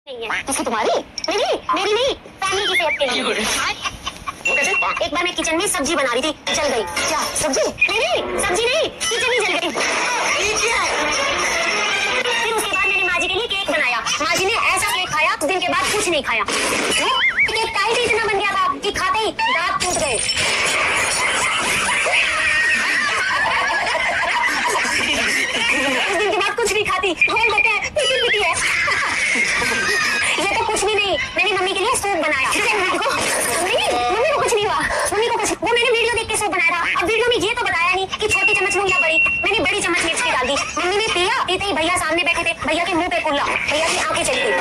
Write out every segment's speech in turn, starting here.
नहीं है। किसी तुम्हारी? नहीं, मेरी नहीं, फैमिली की सेहत के लिए। वो कैसे? एक बार मैं किचन में सब्जी बना रही थी, जल गई। क्या सब्जी? नहीं, सब्जी नहीं, किचन ही जल गई। फिर उसके बाद मैंने माँ जी के लिए केक बनाया। माँ जी ने ऐसा केक खाया, उस दिन के बाद कुछ नहीं खाया। केक टाइट इतना बन गया था कि खाते ही दांत टूट गए। उस दिन के बाद कुछ नहीं खाती, बोल देते हैं पीती है। ये तो कुछ भी नहीं, मैंने मम्मी के लिए सूप बनाया। मम्मी को कुछ नहीं हुआ, मम्मी को कुछ, वो मैंने वीडियो देख के सूप बनाया था। अब वीडियो में ये तो बताया नहीं कि छोटी चम्मच लूं या बड़ी। मैंने बड़ी चम्मच मिर्च की डाल दी। मम्मी ने पिया, पीते ही भैया सामने बैठे थे, भैया के मुंह पे कुल्ला, भैया की आंखें चली गई।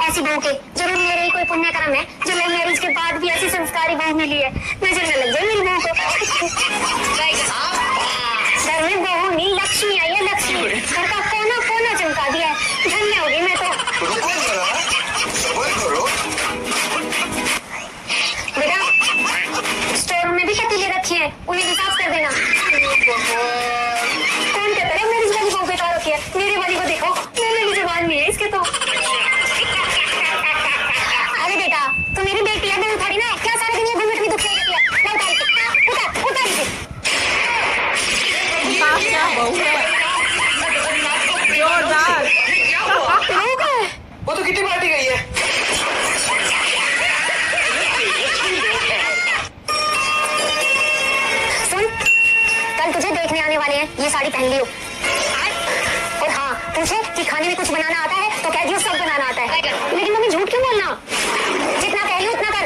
ऐसी बहू के जरूर मेरे ही कोई पुण्य कर्म है जो लव मैरिज के बाद भी ऐसी संस्कारी बहू मिली है। नजर न लग जाए मेरी बहू को। घर में बहू नहीं, लक्ष्मी आई है, लक्ष्मी। घर का कोना कोना चमका दिया है। धन्य हो गई मैं तो। बेटा, स्टोर रूम में भी पतीले रखी है, उन्हें भी साफ कर देना। कौन कहता है मेरी वाली बहू बेकार होती है? मेरी वाली को देखो, मेरे भी जुबान नहीं है इसके तो। तो मेरी बेटी है, मैं उठाड़ी ना, क्या सारे दिन ये घूंघट में दुख रहती है? मैं उतारी थी, उतारी थी। क्या बहू है? जोरदार। वो तो कितनी पार्टी गई है? सुन, कल तुझे देखने आने वाले हैं, ये साड़ी पहन लियो। और हाँ, पूछे कि खाने में कुछ बनाना आता है तो कह दियो सब बनाना आता है। लेकिन मम्मी झूठ क्यों बोलना? जितना कह लियो उतना कर।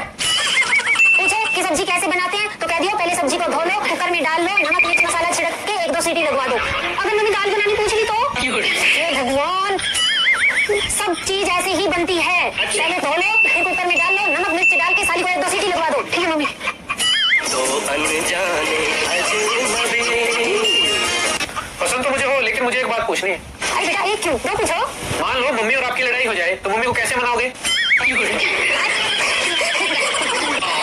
पूछे कि सब्जी कैसे बनाते हैं तो कह दियो पहले सब्जी को धो लो, कुकर में डाल लो, नमक मिर्च मसाला छिड़क के 1-2 सीटी लगवा दो। अगर मम्मी दाल बनानी पूछ ली तो ये भगवान, सब चीज ऐसे ही बनती है। पहले धो लो, फिर कुकर में डाल लो, नमक मिर्च डाल के साली को 1-2 सीटी लगवा दो। ठीक है मम्मी? पसंद तो मुझे हो, लेकिन मुझे एक बात पूछनी है। अरे बेटा, एक क्यों? दो पूछो। मान लो मम्मी और आपकी लड़ाई हो जाए तो मम्मी को कैसे मनाओगे?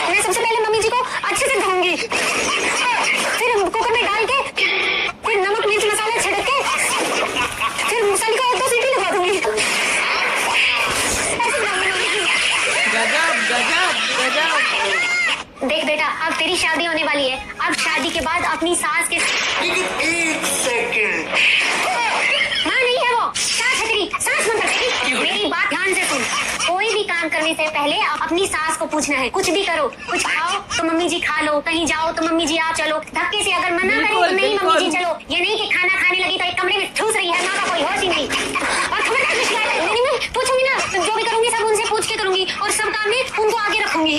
मैं सबसे पहले मम्मी जी को अच्छे से धोऊंगी, फिर कुकर में डाल के, फिर नमक मिर्च मसाला छिड़क के, फिर मसाले को 1-2 सीटी लगा दूंगी। गजब गजब गजब। देख बेटा, अब तेरी शादी होने वाली है। अब शादी के बाद अपनी सास के, एक सेकंड, माँ नहीं है वो, सास है तेरी, सास बन कर। मेरी बात ध्यान से सुन, कोई भी काम करने से पहले अपनी सास को पूछना है। कुछ भी करो, कुछ खाओ तो मम्मी जी खा लो, कहीं जाओ तो मम्मी जी आप चलो, धक्के से अगर मना करें तो नहीं मम्मी जी चलो। ये नहीं कि खाना खाने लगी तो एक कमरे में ठूस रही है, माँ का कोई होश ही नहीं। और खबरदार मैं पूछूंगी ना, तो जो भी करूंगी सब उनसे पूछ के करूंगी और सब काम में उनको आगे रखूंगी।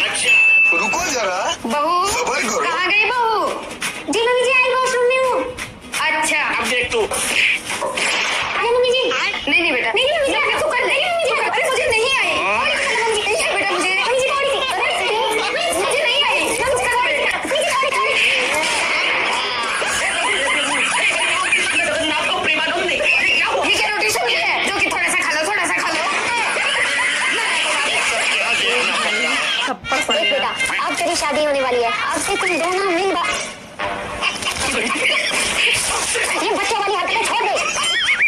रुको जरा, बहू कहाँ गई बहू? जी मम्मी जी आई, वॉशरूम में हूँ। अच्छा, अब देख तू। अरे मम्मी जी, नहीं बेटा, नहीं मम्मी जी, तू कर, नहीं मम्मी जी, अरे मुझे नहीं आई। मम्मी जी नहीं आई बेटा, मुझे मम्मी जी थोड़ी सी, मुझे नहीं आई। मम्मी जी ये क्या रोटेशन है जो कि थोड़ा सा खा लो, थोड़ा सा खा लो। देख बेटा, अब तेरी शादी होने वाली है, अब से तुम दोनों मिल ये बच्चों वाली हरकतें छोड़ दे।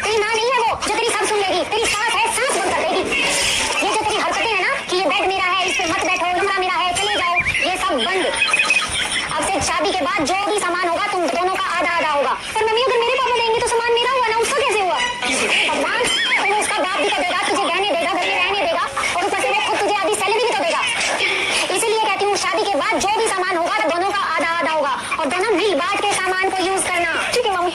तेरी माँ नहीं है वो जो तेरी सब सुन लेगी, तेरी सास है, सास बंद कर देगी। ये जो तेरी हरकतें है ना कि ये बेड मेरा है, इस पे मत बैठो, कमरा मेरा है, चले जाओ, ये सब बंद। अब से शादी के बाद जो भी सामान होगा तुम दोनों का आधा-आधा होगा। पर मम्मी अगर मेरे पापा देंगे तो सामान मेरा हुआ ना, उसका कैसे हुआ? भगवान, तो उसका बाप भी तो देगा, तुझे गहने देगा, घर में रहने देगा, और ऊपर से वो खुद तुझे आधी सैलरी भी तो देगा। इसीलिए कहती हूँ शादी के बाद जो भी सामान होगा तो दोनों का आधा-आधा होगा और दोनों मिल बांट के सामान को यूज करना। ठीक है मम्मी?